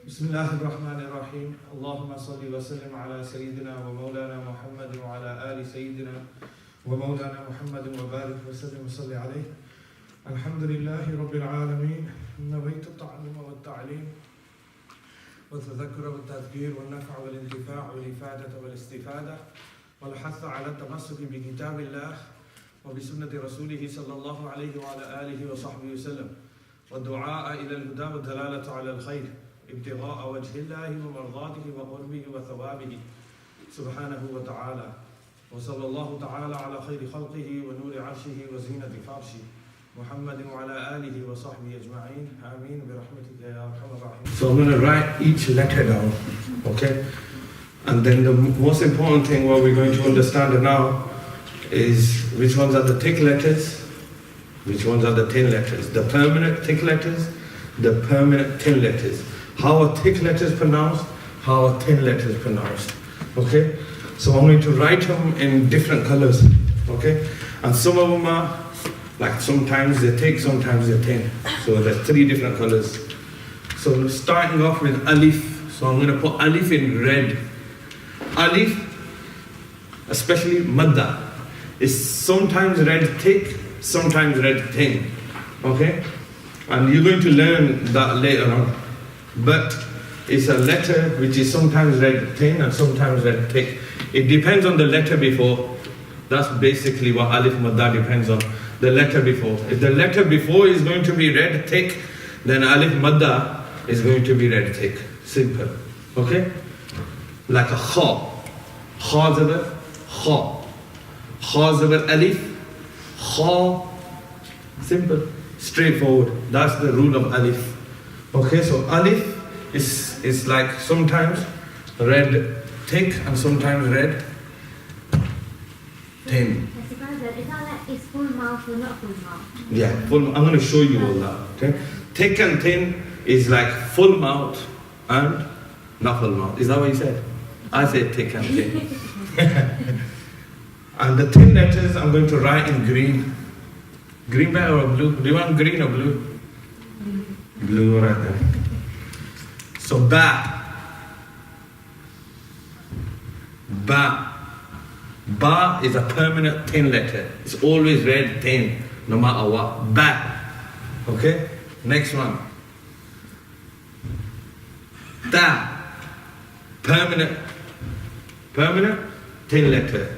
بسم الله الرحمن الرحيم اللهم صل وسلم على سيدنا ومولانا محمد وعلى آل سيدنا ومولانا محمد وبارك وسلم وصل عليه الحمد لله رب العالمين نويت التعلم والتعليم والتذكر والتذكير والنفع والانتفاع والإفادة والاستفادة والحث على التمسك بكتاب الله وبسنة رسوله صلى الله عليه وعلى آله وصحبه وسلم والدعاء إلى الهدى والدلالة على الخير ابتغاء وجه الله ومرضاته وقربه وثوابه سبحانه وتعالى وصلى الله تعالى على خير خلقه ونور عرشه وزينة فرشه محمد وعلى آله وصحبه أجمعين آمين برحمتك يا أرحم الراحمين. So I'm going to write each letter down, okay? And then the most important thing what we're going to understand now is which ones are the thick letters, which ones are the thin letters, the permanent thick letters, the permanent thin letters. How are thick letters pronounced, how are thin letters pronounced, okay? So I'm going to write them in different colors, okay? And some of them are, like sometimes they're thick, sometimes they're thin. So there's 3 different colors. So starting off with alif, so I'm going to put alif in red. Alif, especially madda, is sometimes read thick, sometimes read thin, okay? And you're going to learn that later on. But it's a letter which is sometimes read thin and sometimes read thick. It depends on the letter before. That's basically what alif madda depends on. The letter before. If the letter before is going to be read thick, then alif madda is going to be read thick. Simple. Okay? Like a kha. Kha zabar, kha. Kha zabar alif, kha. Simple. Straightforward. That's the rule of alif. Okay, so alif is like sometimes read thick and sometimes read thin. Is that like it's full mouth or not full mouth? Yeah, full. I'm going to show you all that. Okay, thick and thin is like full mouth and not full mouth. Is that what you said? I said thick and thin. And the thin letters I'm going to write in green. Green better or blue? Do you want green or blue? Blue right there. So ba. Ba. Ba is a permanent thin letter. It's always read thin, no matter what. Ba. Okay? Next one. Ta. Permanent thin letter.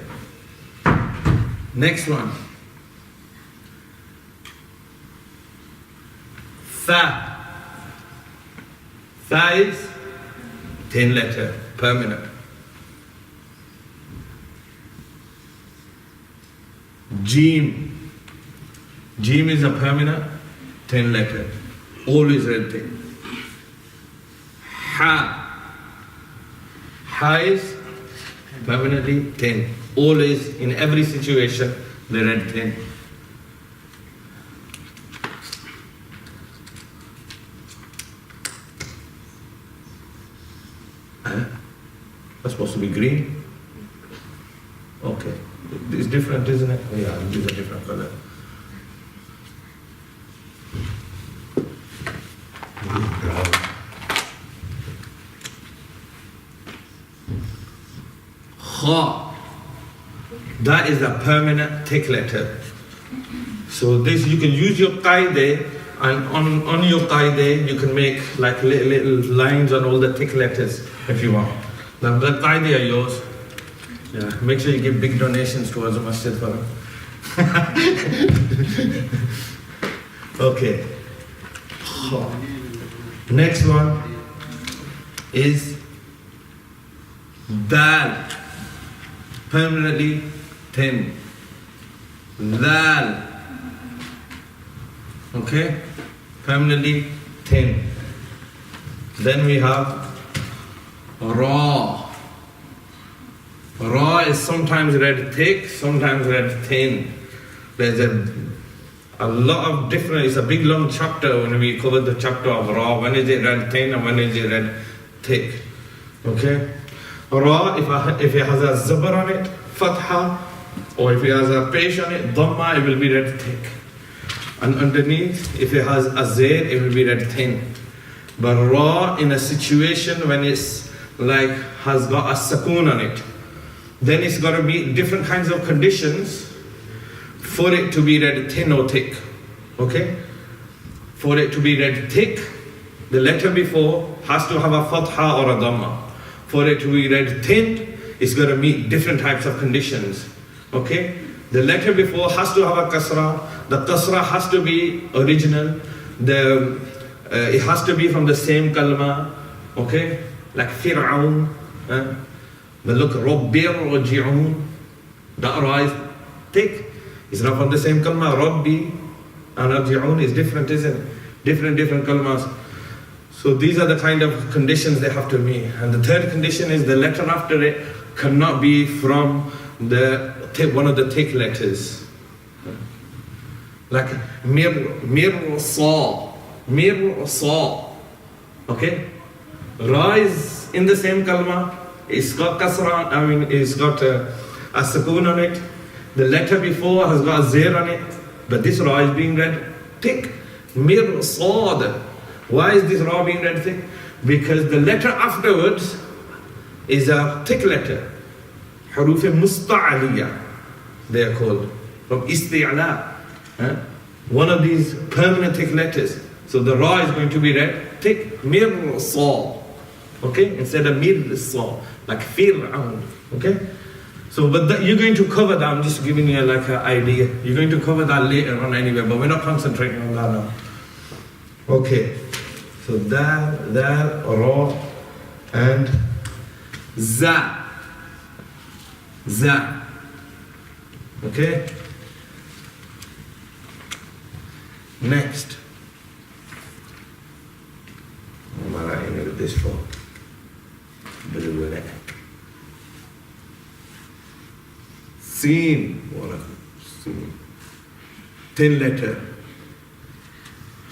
Next one. Tha. Tha is thin letter, permanent. Jim. Jim is a permanent thin letter, always read thin. Ha. Ha is permanently thin, always in every situation they read thin. That's supposed to be green. Okay. It's different, isn't it? Yeah, these are different color. Kha. That is a permanent thick letter. So this you can use your qaide, and on your qaide you can make like little lines on all the thick letters if you want. Now the qaide are yours. Yeah, make sure you give big donations towards the masjid for them. Okay. Next one is dal. Permanently thin. Dal. Okay? Permanently thin. Then we have ra. Ra is sometimes read thick, sometimes read thin. There's a lot of different, it's a big long chapter when we cover the chapter of ra. When is it read thin and when is it read thick? Okay? Ra, if it has a zabar on it, fatha, or if it has a pesh on it, dhamma, it will be read thick. And underneath, if it has a zayd, it will be read thin. But Ra in a situation when it's like has got a sukoon on it, then it's got to be different kinds of conditions for it to be read thin or thick. Okay? For it to be read thick, the letter before has to have a fatha or a dhamma. For it to be read thin, it's got to meet different types of conditions. Okay? The letter before has to have a kasra. The kasra has to be original. It has to be from the same kalma. Okay? Like Fir'aun. But look, Rabbir Raji'un. That ra is thick. It's not from the same kalma. Rabbi and Raji'un is different, isn't it? Different kalmas. So these are the kind of conditions they have to meet. And the third condition is the letter after it cannot be from one of the thick letters. Like Mirsa. Okay? Ra is in the same kalma. It's got kasra, it's got a sukoon on it. The letter before has got a zir on it. But this ra is being read thick. Mirsad. Why is this ra being read thick? Because the letter afterwards is a thick letter. Huruf musta'aliyah, they are called. From isti'ala. One of these permanent thick letters. So the ra is going to be read thick. Mirsa. Okay? Instead of mirsa. Like Fir'aun. Okay? So, but you're going to cover that. I'm just giving you like an idea. You're going to cover that later on anyway, but we're not concentrating on that now. Okay. So dal, ra, and za. Okay? Next. What am I writing with this for? Seen. Thin letter.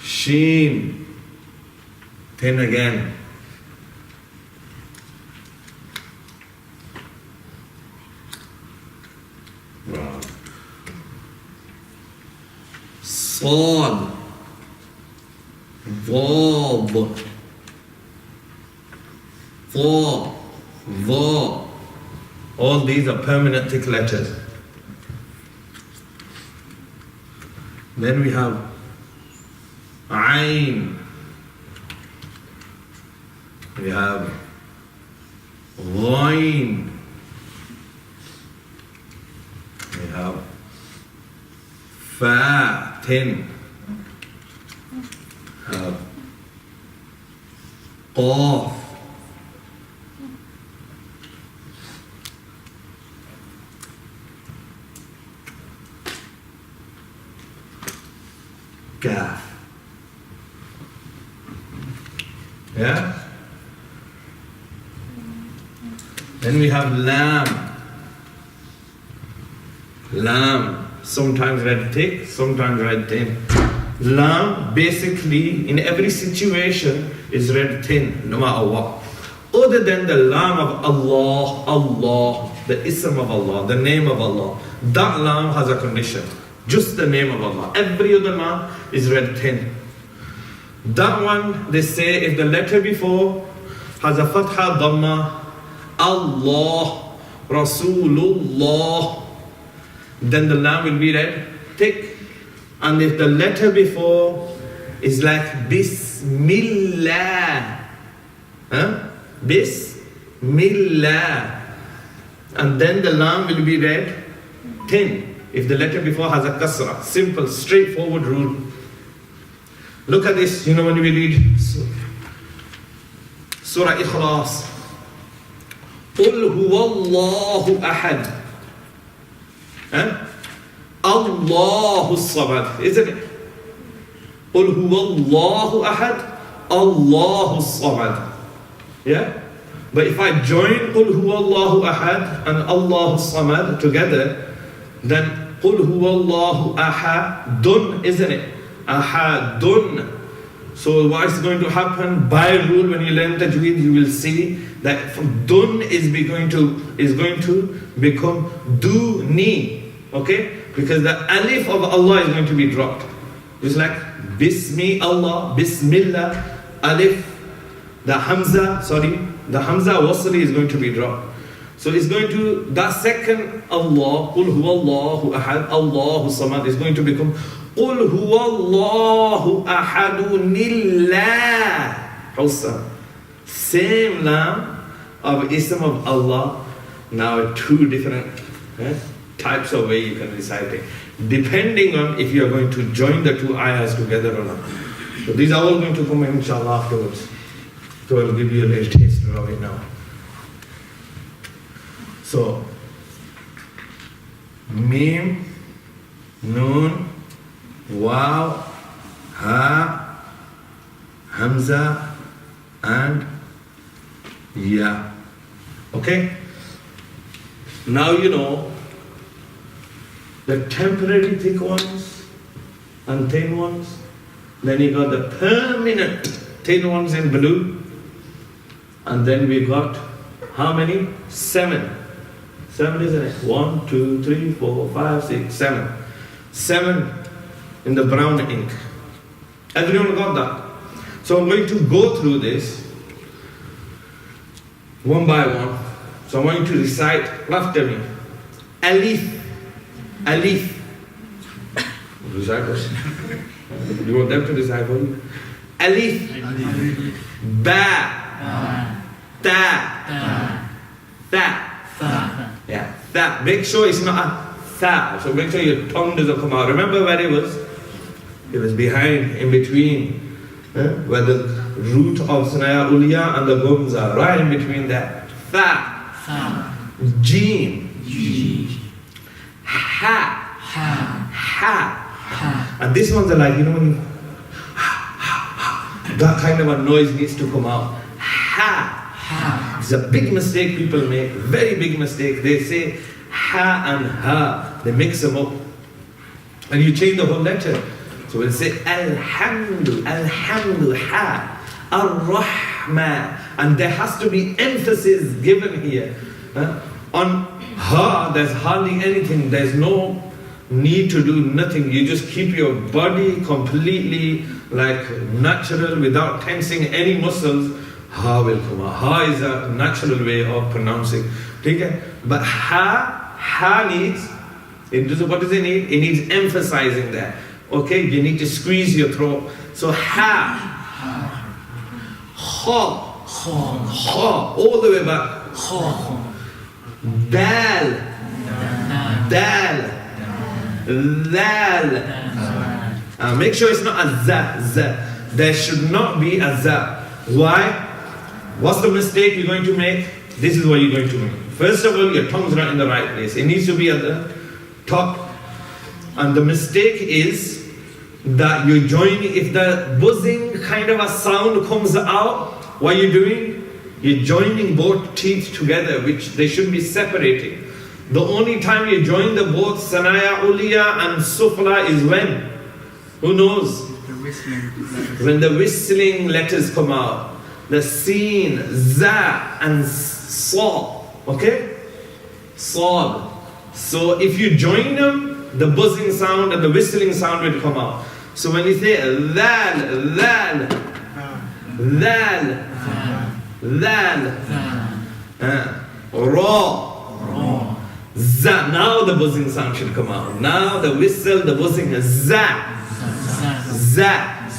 Sheen. Thin again. Sad. Vab. Va. All these are permanent thick letters. Then we have Ain. We have Ghain. We have Fa, thin. Have Qaf. Kaf. Yeah? Then we have Lam. Lam. Sometimes read thick, sometimes read thin. Lam basically in every situation is read thin, no matter what. Other than the Lam of Allah, the Ism of Allah, the name of Allah. That Lam has a condition. Just the name of Allah. Every other Lam is read thin. That one, they say, if the letter before has a fatha dhamma, Allah, Rasulullah, then the lam will be read thick. And if the letter before is like Bismillah, Bismillah, and then the lam will be read thin. If the letter before has a kasra, simple, straightforward rule. Look at this, when we read Surah Ikhlas. قُلْ هُوَ اللَّهُ أَحَدٌ Allahu Samad, isn't it? قُلْ هُوَ اللَّهُ أَحَدٌ Allahu Samad. Yeah? But if I join قُلْ هُوَ اللَّهُ أَحَدٌ and Allahu Samad together, then قُلْ هُوَ اللَّهُ أَحَدٌ, isn't it? Ahadun. So what is going to happen? By rule, when you learn Tajweed, you will see that from dun is going to become duni. Okay? Because the alif of Allah is going to be dropped. It's like Bismi Allah, Bismillah, alif the Hamza wasli is going to be dropped. So it's going to, the second Allah, Qul huwallahu ahad, Allahu samad, is going to become Qul huwallahu ahadunillah. Hausa. Same lam of Ism of Allah, now two different types of way you can recite it, depending on if you are going to join the two ayahs together or not. So these are all going to come inshallah afterwards. So I'll give you a little taste of it now. So, Mim, Noon, Waw, Ha, Hamza, and Ya. Okay? Now you know the temporary thick ones and thin ones. Then you got the permanent thin ones in blue. And then we got how many? 7. 7, isn't it? 1, 2, 3, 4, 5, 6, 7. 7 in the brown ink. Everyone got that? So I'm going to go through this one by one. So I'm going to recite after me. Alif. Alif. Recite this. You want them to recite for you? Alif. Ba. Ta. Tha. Yeah, that. Make sure it's not a tha. So make sure your tongue doesn't come out. Remember where it was? It was behind, in between, where the root of Sanaya Uliya and the gums are. Right in between that. Tha. Jeen. Ha. Ha. And this one's like, you know, when you that kind of a noise needs to come out. Ha. It's a big mistake people make, very big mistake. They say ha and ha, they mix them up. And you change the whole letter. So we'll say alhamdu, alhamdu, ha, ar-rahma. And there has to be emphasis given here. On ha, there's hardly anything. There's no need to do nothing. You just keep your body completely like natural without tensing any muscles. Ha will come out. Ha is a natural way of pronouncing. Okay? But ha needs, what does it need? It needs emphasizing that. Okay? You need to squeeze your throat. So ha. Ha. All the way back. Dal. Dal. Lal. Make sure it's not a za. There should not be a za. Why? What's the mistake you're going to make? This is what you're going to make. First of all, your tongue's not in the right place. It needs to be at the top. And the mistake is that you're joining, if the buzzing kind of a sound comes out, what you're doing? You're joining both teeth together, which they should be separating. The only time you join the both Sanaya Uliya and Sufla is when? Who knows? When the whistling letters come out. The Seen, Za and Sa. Okay? Sad. So if you join them, the buzzing sound and the whistling sound will come out. So when you say Lal, Lal, Lal, Lal, Ra, Za, now the buzzing sound should come out. Now the whistle, the buzzing is Za, Za,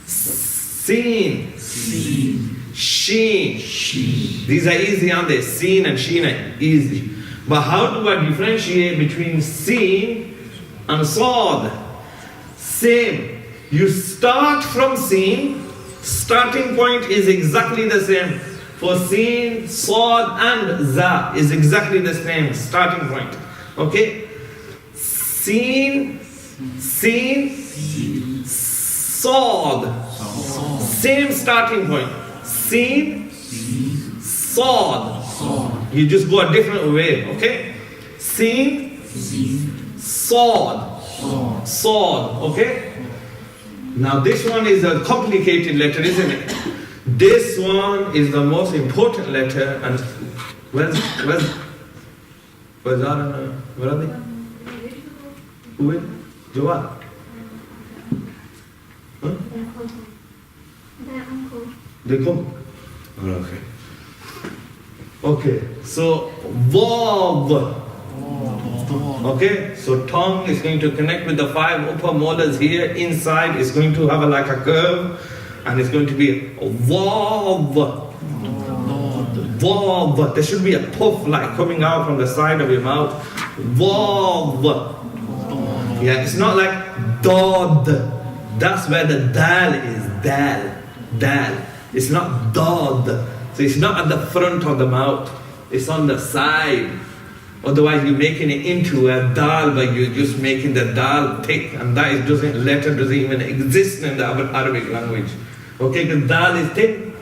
Seen, Sheen. These are easy, aren't they? Seen and Sheen are easy. But how do I differentiate between Seen and Sad? Same. You start from Seen. Starting point is exactly the same. For Seen, Sad and Za is exactly the same starting point. Okay? Seen, Sad. Same starting point. Seen, Sad. You just go a different way, okay? Seen, Sad. Okay? Now this one is a complicated letter, isn't it? This one is the most important letter, and where are they? Who is? Jawad? Huh? Their uncle. They come. Okay. Okay. So vav. Okay. So tongue is going to connect with the 5 upper molars here. Inside is going to have like a curve, and it's going to be vav. Vav. There should be a puff like coming out from the side of your mouth. Vav. Yeah, it's not like dod. That's where the dal is. Dal. Dal. It's not dod. So it's not at the front of the mouth. It's on the side. Otherwise you're making it into a dal, but you're just making the dal thick, and that letter doesn't even exist in the Arabic language. Okay, because dal is thick.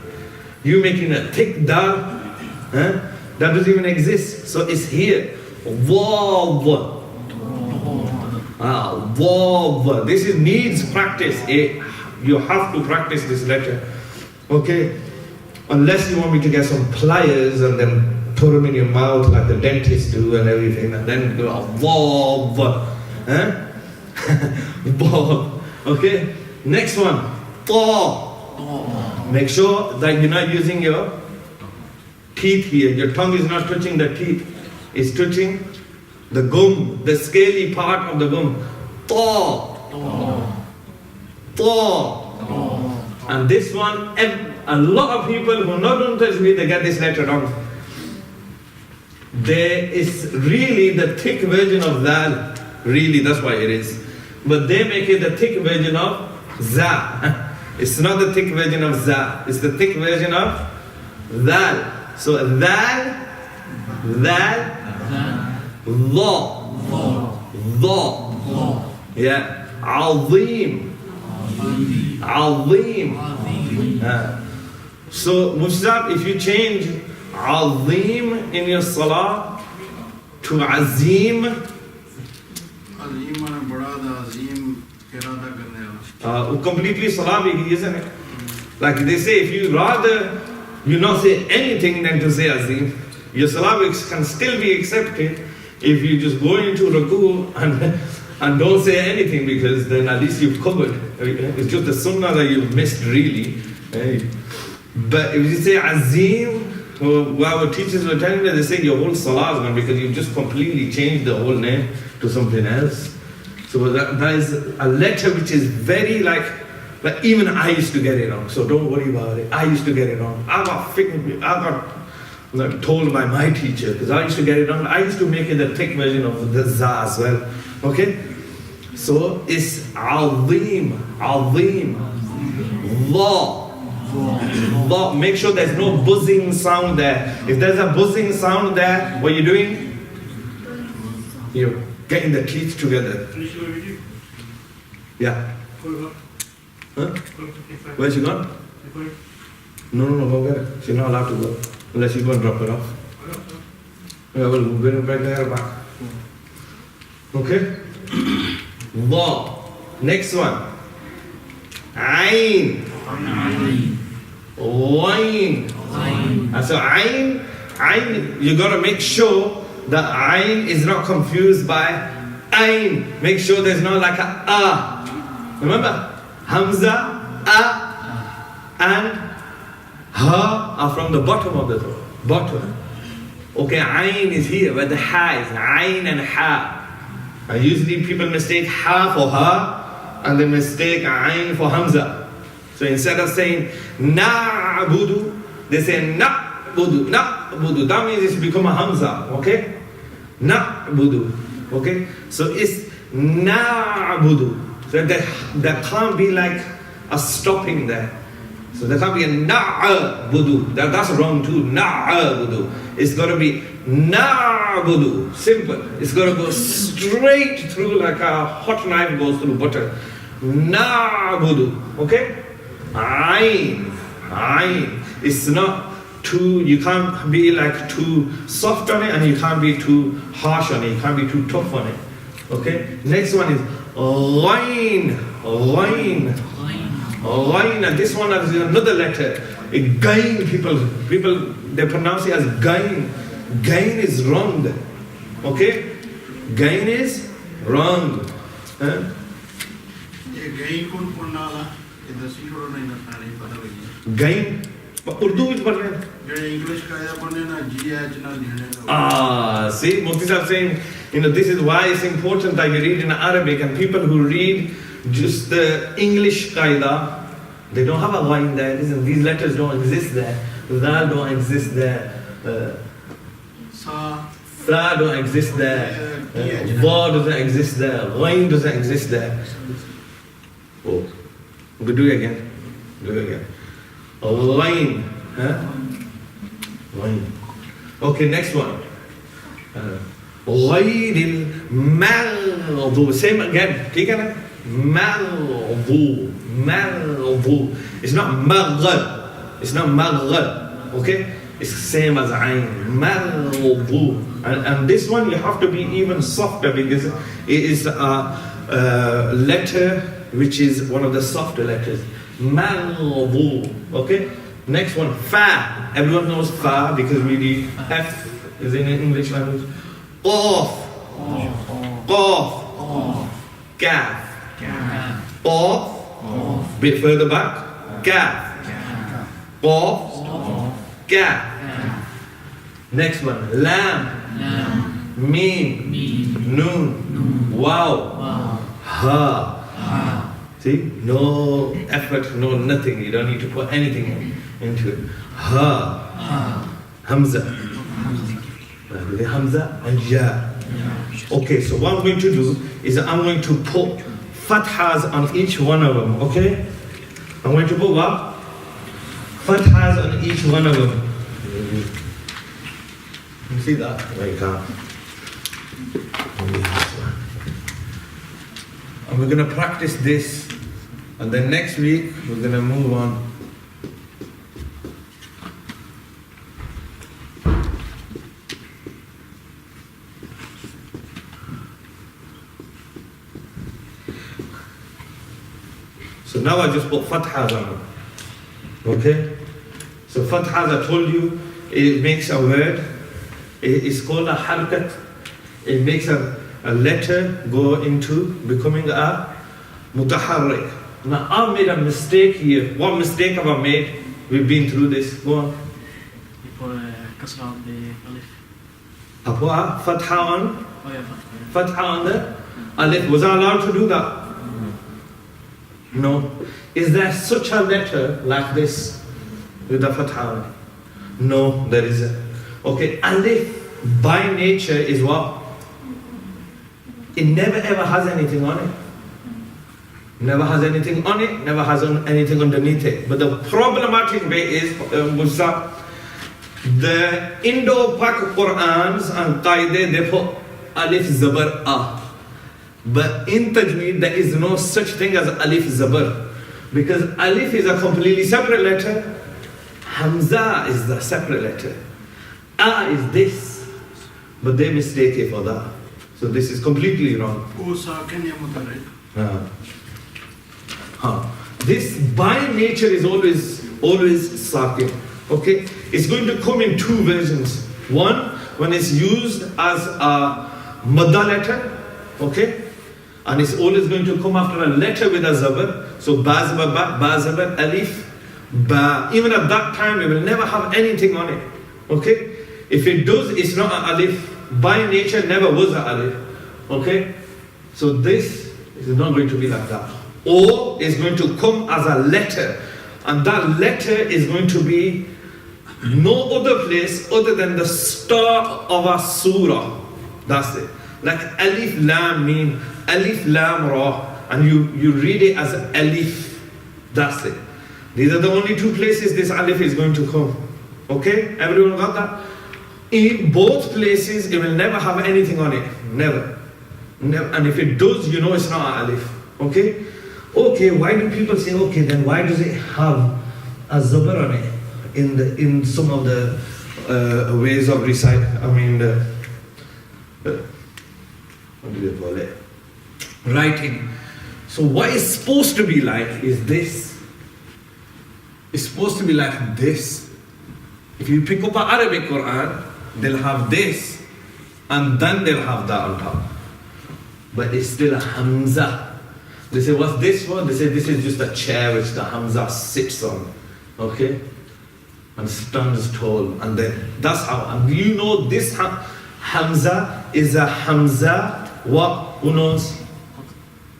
You're making a thick dal. That doesn't even exist. So it's here. Vav. Vav. This needs practice. You have to practice this letter. Okay? Unless you want me to get some pliers and then put them in your mouth like the dentists do and everything, and then go vav. Vav. Okay? Next one. Ta. Make sure that you're not using your teeth here. Your tongue is not touching the teeth. It's touching the gum, the scaly part of the gum. Ta. Ta. And this one, a lot of people who are not on Tajweed, they get this letter wrong. There is really the thick version of Zal. Really, that's why it is. But they make it the thick version of Za. It's not the thick version of Za. It's the thick version of Zal. So Zal, Zal, Dha. Yeah. Azim. Azim. So Mustab, if you change Azim in your salah to Azim, completely salah bhi, isn't it? Like they say, if you rather you not say anything than to say Azim, your salah can still be accepted if you just go into Ruku and don't say anything, because then at least you've covered. It's just the sunnah that you've missed really. But if you say Azim, our teachers were telling me, they say your whole salah is gone because you've just completely changed the whole name to something else. So that is a letter which is very like even I used to get it wrong, so don't worry about it. I used to get it wrong. I got told by my teacher, because I used to get it wrong. I used to make it the thick version of the Za as well. Okay? So it's Azim, Azim, Dha. Make sure there's no buzzing sound there. If there's a buzzing sound there, what are you doing? You're getting the teeth together. Yeah. Huh? Where's she gone? No, go get it. She's not allowed to go. Unless you go and drop her off. Yeah, we'll bring her back there back. Okay? Dha. Next one. Ain. Wain. So Ain, you got to make sure that Ain is not confused by Ain. Make sure there's not like a A. Remember? Hamza, A, and Ha are from the bottom of the throat. Bottom. Okay, Ain is here, where the Ha is. Ain and Ha. And usually people mistake Ha for Ha, and they mistake Ain for Hamza. So instead of saying Na'budu, they say Na'budu, Na'budu. That means it's become a Hamza, okay? Na'budu, okay? So it's Na'budu. So there can't be like a stopping there. So there can't be a Na'budu. That's wrong too, Na'budu. It's got to be Na'budu, simple. It's got to go straight through like a hot knife goes through butter. Na'budu, okay? Ain. It's not too, you can't be like too soft on it, and you can't be too harsh on it, you can't be too tough on it. Okay? Next one is Ghain. And this one is another letter. Gain, people they pronounce it as Gain. Gain is wrong. Okay? Gain is wrong. Gain? Urdu which parne? English See, Mufti Sahib saying, this is why it's important that you read in Arabic, and people who read just the English qaida, they don't have a line there. Listen, these letters don't exist there. Dal don't exist there. Sa don't exist there. Va doesn't exist there. Ghain doesn't exist there. Oh, we do it again. Do it again. Ghain. Ghain. Okay, next one. غير المغضوب. Same again. ठीक है ना? مغضوب. It's not maghrib. It's not maghrib. Okay? It's same as ayn. Maghdub. And this one you have to be even softer because it is a letter which is one of the softer letters. Maghdub. Okay? Next one, fa. Everyone knows fa because we read F is in English language. Qaf. Qaf. Kaf. Qaf. Bit further back. Kaf. Qaf. Kaf. Next one, lam. Mim. Noon. Wow. Ha. See? No effort, no nothing. You don't need to put anything into it. Ha. Hamza. Hamza and Ya. Okay, so what I'm going to do is I'm going to put fathas on each one of them, okay? I'm going to put what? Fathas on each one of them. You see that? I can't. And we're going to practice this. And then next week, we're going to move on. So now I just put fathas on them. Okay? So fathas, I told you, it makes a word. It's called a harkat. It makes a letter go into becoming a mutaharrik. Now I made a mistake here. What mistake have I made? We've been through this. Go on. Kasra on the alif. I put a fatha on. Fatha on the alif. Was I allowed to do that? No. Is there such a letter like this with a fatha on it? No, there isn't. Okay, alif by nature is what? It never ever has anything on it. Never has anything on it, never has anything underneath it. But the problematic bit is, Musa, the Indo-Pak Qur'ans and Qaide, they put alif zabar a. But in Tajweed, there is no such thing as alif zabar. Because alif is a completely separate letter. Hamza is the separate letter. A is this. But they mistake it for that. So this is completely wrong. This by nature is always sakin. Okay? It's going to come in two versions. One, when it's used as a madda letter, okay? And it's always going to come after a letter with a zabar. So ba zabar ba, ba zabar, alif, ba. Even at that time, it will never have anything on it. Okay? If it does, it's not an alif. By nature, never was an alif. Okay? So this is not going to be like that. O is going to come as a letter, and that letter is going to be no other place other than the start of a surah. That's it. Like alif lam mim, alif lam ra, and you read it as alif. That's it. These are the only two places this alif is going to come. Okay? Everyone got that? In both places, it will never have anything on it. Never. And if it does, you know it's not an alif. Okay? Okay, why do people say, okay, then why does it have a zabar on it in some of the ways of recite? I mean, what do you call it? Writing. So what it's supposed to be like is this. It's supposed to be like this. If you pick up an Arabic Quran, they'll have this, and then they'll have that on top. But it's still a hamza. They say, what's this for? They say, this is just a chair which the Hamza sits on. Okay? And stands tall. And then, that's how. And you know this Hamza is a Hamza, what? Who knows?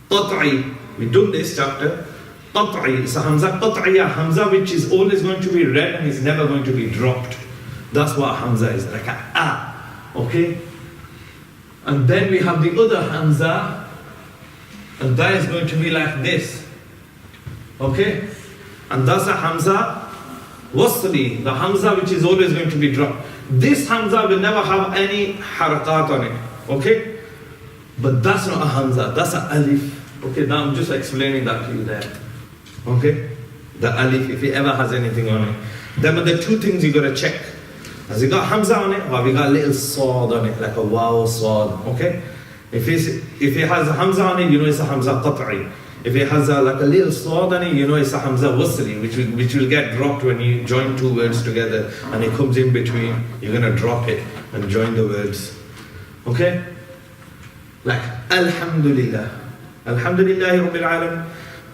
Qat'i. We do this chapter. Qat'i. It's a Hamza Qat'i, a Hamza which is always going to be read and is never going to be dropped. That's what Hamza is, like a. Okay? And then we have the other Hamza, and that is going to be like this. Okay? And that's a Hamza Wasli, the Hamza which is always going to be dropped. This Hamza will never have any harakat on it. Okay? But that's not a Hamza, that's an Alif. Okay, now I'm just explaining that to you there. Okay? The Alif, if it ever has anything on it. Then are the two things you gotta check. Has it got Hamza on it, or we got a little sword on it, like a wow sword, okay? If it has a Hamza on it, you know it's a Hamza Qat'i. If it has like a little sword on it, you know it's a Hamza Wasli, which will get dropped when you join two words together and it comes in between, you're gonna drop it and join the words. Okay? Like Alhamdulillah. Alhamdulillahi Rabbil Alamin.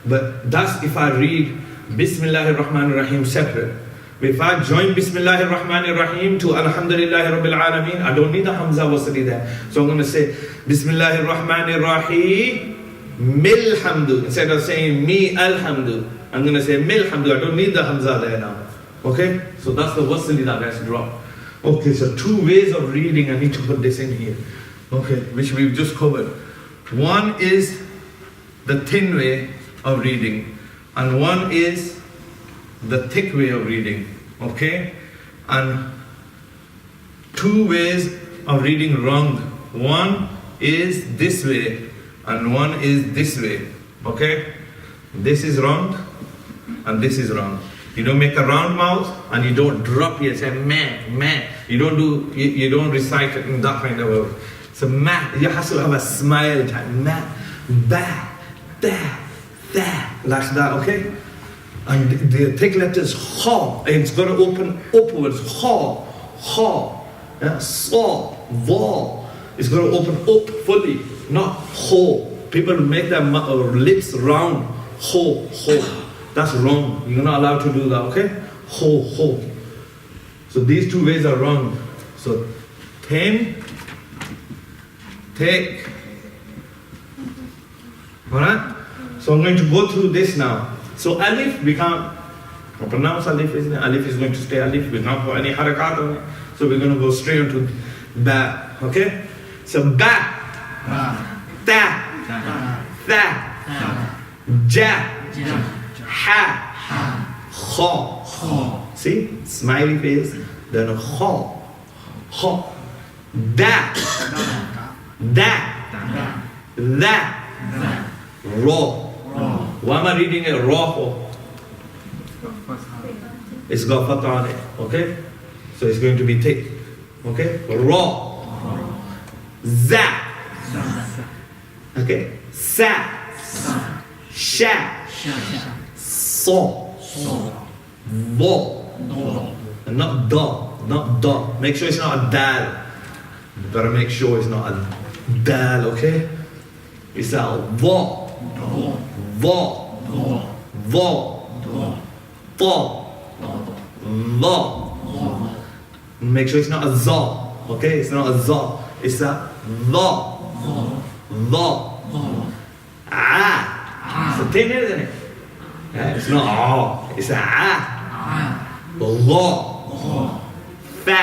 But that's if I read Bismillahir Rahmanir Rahim separate. If I join Bismillahir Rahmanir Rahim to Alhamdulillahi Rabbil Alameen, I don't need the Hamza Wasli there. So I'm going to say Bismillahir Rahmanir Rahim Milhamdu. Instead of saying Mi Alhamdu, I'm going to say Milhamdu. I don't need the Hamza there now. Okay? So that's the Wasli that gets dropped. Okay, so two ways of reading. I need to put this in here. Okay, which we've just covered. One is the thin way of reading, and one is the thick way of reading, okay? And two ways of reading wrong. One is this way, and one is this way, okay? This is wrong, and this is wrong. You don't make a round mouth, and you don't drop it, say meh, meh. You don't recite it in that kind of way. So meh, you have to have a smile type, meh, ba, da, da, like that, okay? And the thick letters ha, it's got to open upwards. Ha, ha, yeah, sa, va. It's got to open up fully, not ho. People make their lips round. Ho, ho. That's wrong. You're not allowed to do that, okay? Ho, ho. So these two ways are wrong. So thin, thick. Alright? So I'm going to go through this now. So Alif, we can't pronounce Alif, isn't it? Alif is going to stay Alif. We can't put any harakat on it. So we're going to go straight into Ba. Okay? So Ba. Ta. Tha. Ja. Ha. Kha. See? Smiley face. Then Kha. Kha. Da. Da. That. Ra. Why am I reading it raw? It's got fatha on it, okay? So it's going to be thick, okay? Ra. Za. Okay? Sa. Sha. So. Vo. And not da. Not da. Make sure it's not a dal. You better make sure it's not a dal, okay? It's a vo. Va, va, ta, la. Make sure it's not a za, okay? It's not a za, it's a la, la, ah. It's a thin, isn't it? Yeah, it's not ah, it's a ah. La, fa,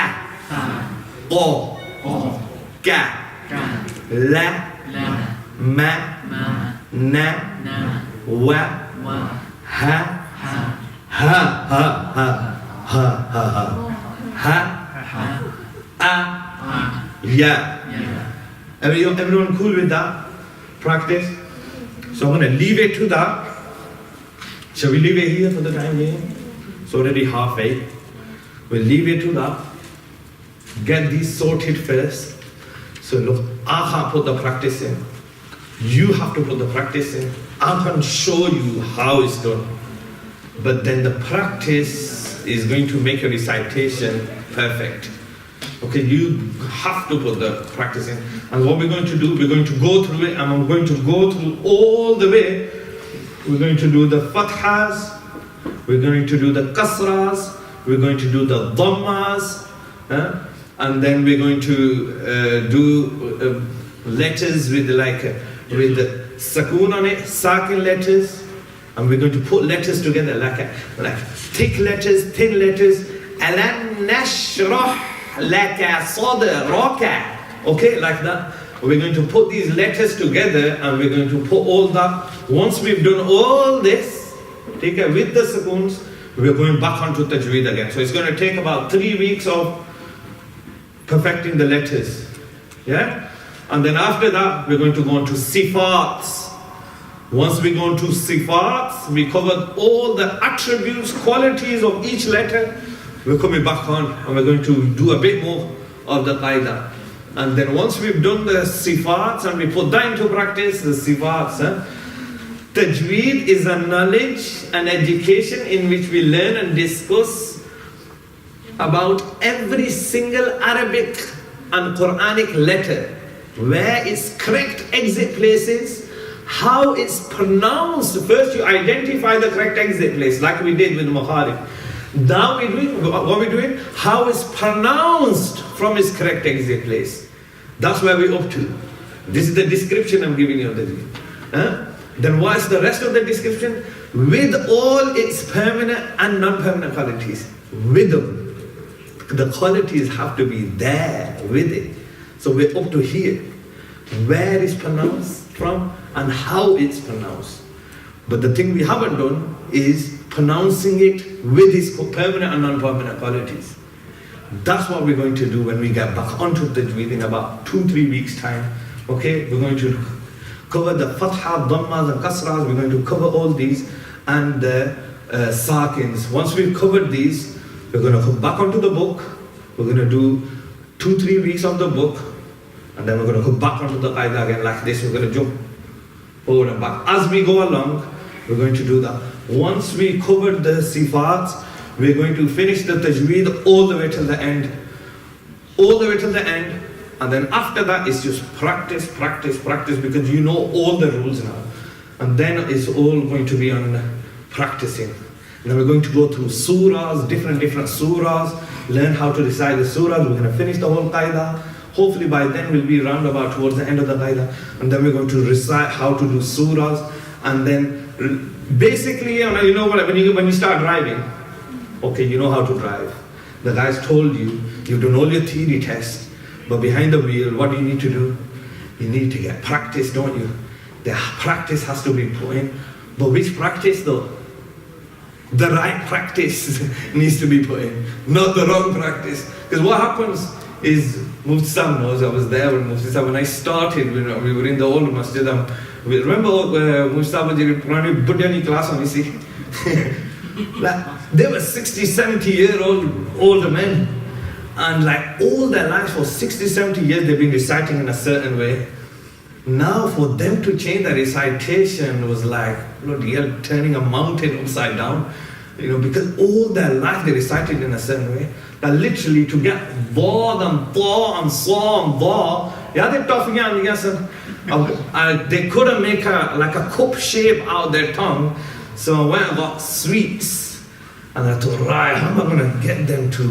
o, ka, la, ma, na, wa, ha, ha, ha, ha, ha, ha, ya. Everyone cool with that? Practice? So I'm going to leave it to that. Shall we leave it here for the time being? It's already half 8. We'll leave it to that. Get these sorted first. So look, I can't put the practice in. You have to put the practice in. I can show you how it's done. But then the practice is going to make your recitation perfect. Okay, you have to put the practice in. And what we're going to do, we're going to go through it, and I'm going to go through all the way. We're going to do the fathas, we're going to do the kasras, we're going to do the dhammas, and then we're going to do letters with with the sakoon on it, sakin letters, and we're going to put letters together like thick letters, thin letters. Alam nashrah laka sadraka. Okay, like that. We're going to put these letters together, and we're going to put all that. Once we've done all this, take it with the sakoons, we're going back onto Tajweed again. So it's going to take about 3 weeks of perfecting the letters. Yeah? And then after that, we're going to go on to sifats. Once we go on to sifats, we covered all the attributes, qualities of each letter. We're coming back on, and we're going to do a bit more of the qaida. And then once we've done the sifats and we put that into practice, the sifats, Tajweed is a knowledge and education in which we learn and discuss about every single Arabic and Quranic letter, where its correct exit places, how it's pronounced. First you identify the correct exit place, like we did with Makharij. Now we're doing, what we're doing, how it's pronounced from its correct exit place. That's where we're up to. This is the description I'm giving you of the deen. Then what's the rest of the description? With all its permanent and non-permanent qualities. With them. The qualities have to be there with it. So we're up to here. Where it's pronounced from and how it's pronounced. But the thing we haven't done is pronouncing it with its permanent and non-permanent qualities. That's what we're going to do when we get back onto Tajweed in about 2-3 weeks time. Okay, we're going to cover the fatha, dhammas and kasras. We're going to cover all these and the sakins. Once we've covered these, we're going to come back onto the book. We're going to do 2-3 weeks of the book, and then we're going to come back onto the qaida again like this. We're going to jump forward and back. As we go along, we're going to do that. Once we covered the sifats, we're going to finish the Tajweed all the way till the end. All the way till the end. And then after that, it's just practice, practice, practice, because you know all the rules now. And then it's all going to be on practicing. And then we're going to go through surahs, different surahs, learn how to recite the surahs. We're going to finish the whole qaida. Hopefully by then we'll be round about towards the end of the qaida. And then we're going to recite how to do surahs. And then basically, you know what, when you start driving, okay, you know how to drive. The guys told you, you've done all your theory tests, but behind the wheel, what do you need to do? You need to get practice, don't you? The practice has to be put in. But which practice though? The right practice needs to be put in, not the wrong practice. Because what happens is, Mufti Sahib knows, I was there when Mufti Sahib, when I started, we were in the old masjid. Remember Mufti Sahib was in Purani Buddhani class on, you see? They were 60, 70-year-old older men. And like all their lives for 60, 70 years, they've been reciting in a certain way. Now for them to change the recitation was like, bloody hell, turning a mountain upside down. Because all their life they recited in a certain way. That literally to get Vod and Tha and Sa and Dha, yeah, they're tough again, yes. They couldn't make a cup shape out of their tongue. So I went and got sweets. And I thought, right, how am I going to get them to,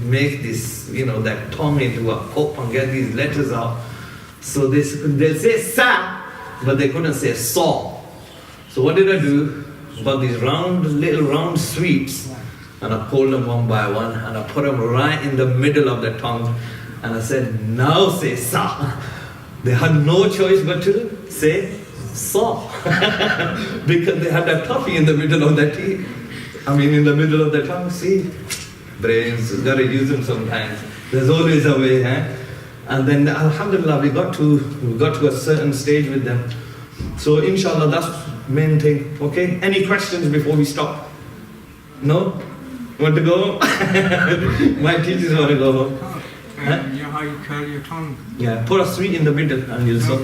make this, that tongue into a cup and get these letters out? So they say sa, but they couldn't say saw. So what did I do? Got these little round sweets, and I pulled them one by one, and I put them right in the middle of the tongue, and I said, now say sa. They had no choice but to say saw, because they had that toffee in the middle of their teeth. In the middle of the tongue. See, brains, gotta use them sometimes. There's always a way, eh? And then alhamdulillah, we got to a certain stage with them. So inshallah, that's the main thing. Okay, any questions before we stop? No? Want to go home? My teachers want to go home. Huh? You know how you curl your tongue? Yeah, put a sweet in the middle and you'll stop.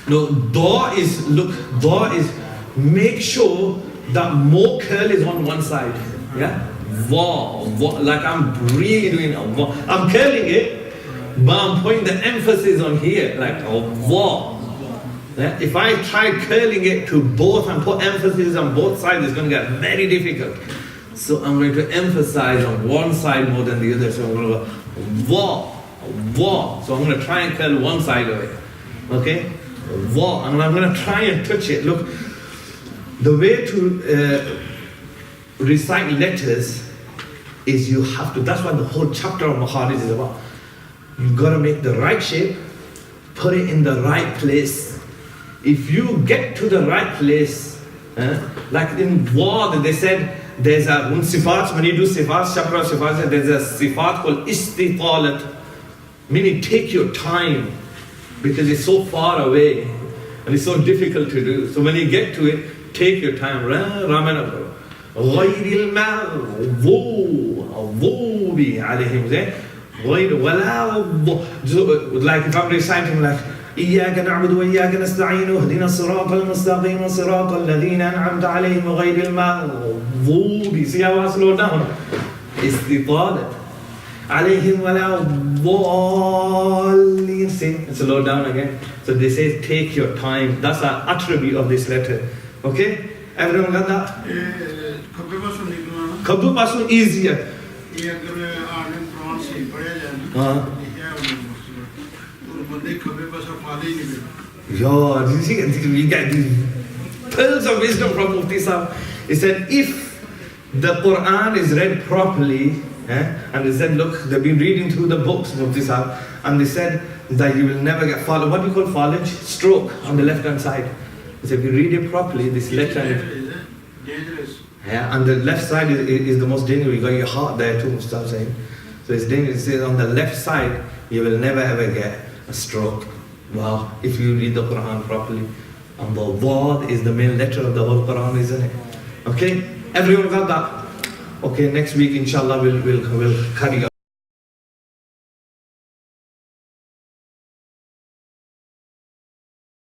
No, dha is make sure that more curl is on one side. Yeah? Like I'm really doing a va. I'm curling it, but I'm putting the emphasis on here, like a va. Yeah? If I try curling it to both and put emphasis on both sides, it's going to get very difficult. So I'm going to emphasize on one side more than the other. So I'm going to go va. So I'm going to try and curl one side of it. Okay? Va. And I'm going to try and touch it. Look, the way to recite letters is you have to, that's what the whole chapter of Makharij is about. You've got to make the right shape, put it in the right place. If you get to the right place, like in Wad, they said there's a sifat, when you do sifat, chapter of sifat, there's a sifat called istitalat, meaning take your time, because it's so far away and it's so difficult to do. So when you get to it, take your time. غير المغضوب عليهم غير ولا like if I'm reciting like إياك نعبد وإياك نستعين اهدنا الصراط المستقيم صراط الذين أنعمت عليهم غير المغضوب. See how I slow down? استطالة عليهم ولا الضالين. See, slow down again. So they say take your time. That's an attribute of this letter. Okay? Everyone got that? Khabbu pasun easier. Yo, you see, we get these pearls of wisdom from Mufti Sahib. He said, if the Quran is read properly, and they said, look, they've been reading through the books, Mufti Sahib, and they said that you will never get fallen. What do you call fallen? Stroke on the left hand side. He said, if you read it properly, this letter. Dangerous. Yeah, and the left side is the most dangerous. You got your heart there too, Mustafa saying. So it's dangerous. It says on the left side, you will never ever get a stroke. Wow, if you read the Quran properly. And the Dad is the main letter of the whole Quran, isn't it? Okay, everyone got that? Okay, next week inshallah we'll carry on.